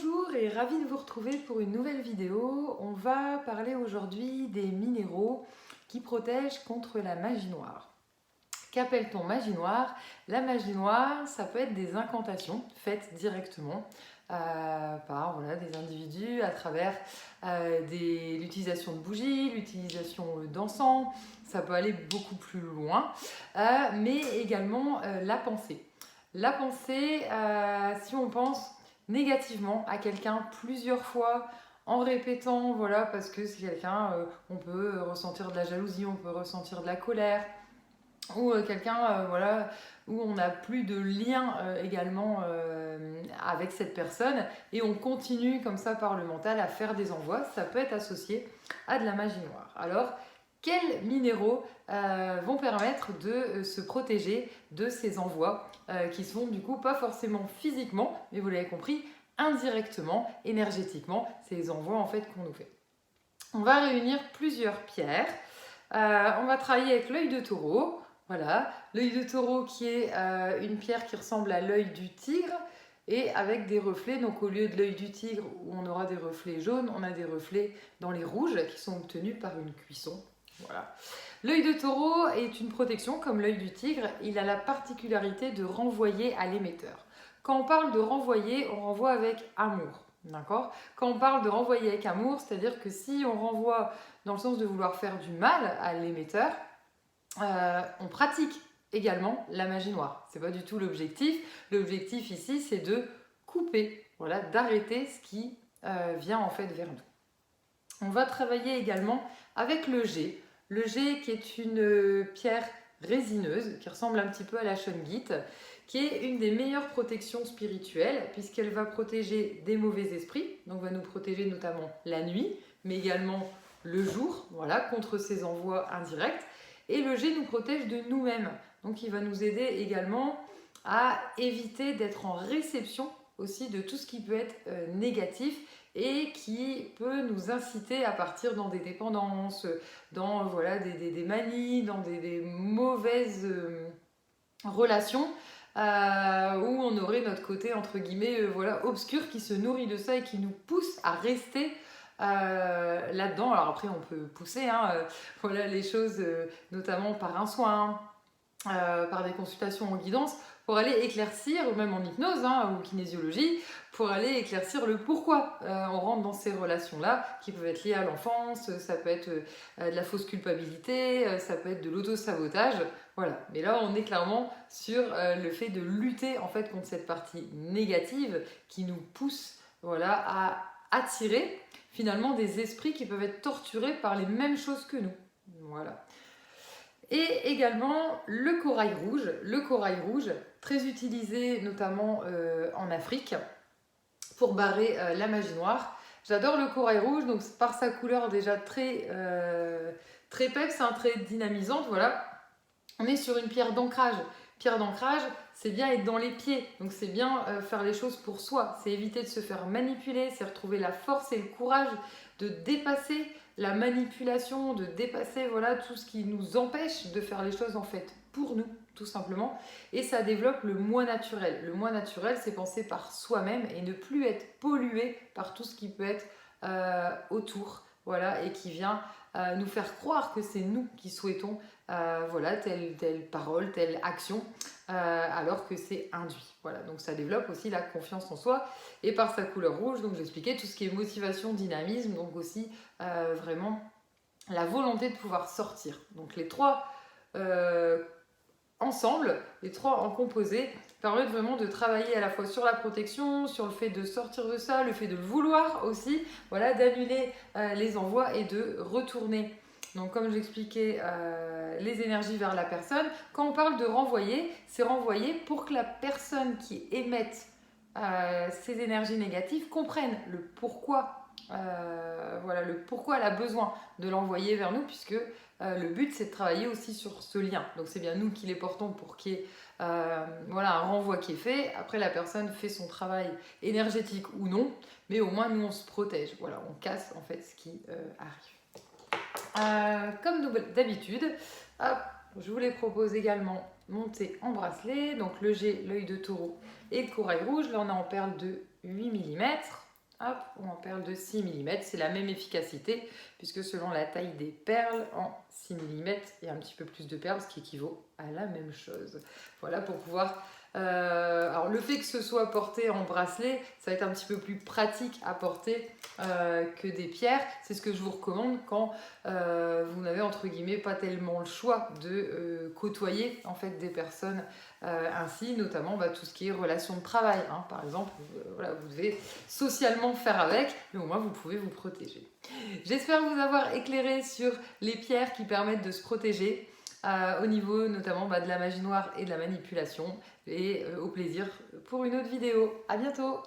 Bonjour et ravie de vous retrouver pour une nouvelle vidéo. On va parler aujourd'hui des minéraux qui protègent contre la magie noire. Qu'appelle-t-on magie noire? La magie noire, ça peut être des incantations faites directement par des individus à travers l'utilisation de bougies, l'utilisation d'encens. Ça peut aller beaucoup plus loin, mais également la pensée. La pensée, si on pense négativement à quelqu'un plusieurs fois en répétant, voilà, parce que c'est quelqu'un, on peut ressentir de la jalousie, on peut ressentir de la colère, ou quelqu'un, voilà, où on n'a plus de lien également avec cette personne, et on continue comme ça par le mental à faire des envois, ça peut être associé à de la magie noire. Alors, quels minéraux vont permettre de se protéger de ces envois qui se font du coup pas forcément physiquement, mais vous l'avez compris, indirectement, énergétiquement, c'est les envois en fait qu'on nous fait. On va réunir plusieurs pierres. On va travailler avec l'œil de taureau. Voilà, l'œil de taureau qui est une pierre qui ressemble à l'œil du tigre et avec des reflets. Donc au lieu de l'œil du tigre où on aura des reflets jaunes, on a des reflets dans les rouges qui sont obtenus par une cuisson. Voilà. L'œil de taureau est une protection comme l'œil du tigre. Il a la particularité de renvoyer à l'émetteur. Quand on parle de renvoyer, on renvoie avec amour. D'accord? Quand on parle de renvoyer avec amour, c'est-à-dire que si on renvoie dans le sens de vouloir faire du mal à l'émetteur, on pratique également la magie noire. C'est pas du tout l'objectif. L'objectif ici, c'est de couper, voilà, d'arrêter ce qui vient en fait vers nous. On va travailler également avec le jet. Le jet qui est une pierre résineuse, qui ressemble un petit peu à la shungite, qui est une des meilleures protections spirituelles, puisqu'elle va protéger des mauvais esprits, donc va nous protéger notamment la nuit, mais également le jour, voilà, contre ces envois indirects. Et le jet nous protège de nous-mêmes, donc il va nous aider également à éviter d'être en réception aussi de tout ce qui peut être négatif et qui peut nous inciter à partir dans des dépendances, dans des manies, dans des mauvaises relations où on aurait notre côté entre guillemets obscur qui se nourrit de ça et qui nous pousse à rester là-dedans. Alors après on peut pousser les choses notamment par un soin, par des consultations en guidance pour aller éclaircir, ou même en hypnose ou kinésiologie, pour aller éclaircir le pourquoi on rentre dans ces relations-là, qui peuvent être liées à l'enfance, ça peut être de la fausse culpabilité, ça peut être de l'auto-sabotage, voilà. Mais là, on est clairement sur le fait de lutter en fait contre cette partie négative qui nous pousse à attirer finalement des esprits qui peuvent être torturés par les mêmes choses que nous. Voilà. Et également le corail rouge, très utilisé notamment en Afrique pour barrer la magie noire. J'adore le corail rouge, donc par sa couleur déjà très peps, très dynamisante, voilà. On est sur une pierre d'ancrage. Pierre d'ancrage, c'est bien être dans les pieds, donc c'est bien faire les choses pour soi, c'est éviter de se faire manipuler, c'est retrouver la force et le courage de dépasser la manipulation, de dépasser tout ce qui nous empêche de faire les choses en fait pour nous, tout simplement. Et ça développe le moi naturel. Le moi naturel, c'est penser par soi-même et ne plus être pollué par tout ce qui peut être autour, et qui vient nous faire croire que c'est nous qui souhaitons telle parole, telle action, alors que c'est induit. Voilà, donc ça développe aussi la confiance en soi. Et par sa couleur rouge, donc j'expliquais tout ce qui est motivation, dynamisme, donc aussi vraiment la volonté de pouvoir sortir. Donc les trois ensemble, les trois en composé, permettent vraiment de travailler à la fois sur la protection, sur le fait de sortir de ça, le fait de le vouloir aussi, d'annuler les envois et de retourner. Donc comme j'expliquais, les énergies vers la personne. Quand on parle de renvoyer, c'est renvoyer pour que la personne qui émette ces énergies négatives comprenne le pourquoi. Le pourquoi elle a besoin de l'envoyer vers nous, puisque le but c'est de travailler aussi sur ce lien. Donc c'est bien nous qui les portons pour qu'il y ait un renvoi qui est fait. Après la personne fait son travail énergétique ou non, mais au moins nous on se protège. Voilà, on casse en fait ce qui arrive. Comme d'habitude, je vous les propose également montés en bracelet. Donc le jet, l'œil de taureau et le corail rouge. Là on est en perle de 8 mm. hop, ou en perles de 6 mm. C'est la même efficacité puisque selon la taille des perles, en 6 mm, il y a un petit peu plus de perles, ce qui équivaut à la même chose. Voilà pour pouvoir... alors le fait que ce soit porté en bracelet, ça va être un petit peu plus pratique à porter que des pierres. C'est ce que je vous recommande quand vous n'avez entre guillemets pas tellement le choix de côtoyer en fait des personnes ainsi, notamment tout ce qui est relations de travail. Hein. Par exemple, voilà, vous devez socialement faire avec, mais au moins vous pouvez vous protéger. J'espère vous avoir éclairé sur les pierres qui permettent de se protéger. Au niveau notamment de la magie noire et de la manipulation. Et au plaisir pour une autre vidéo. À bientôt!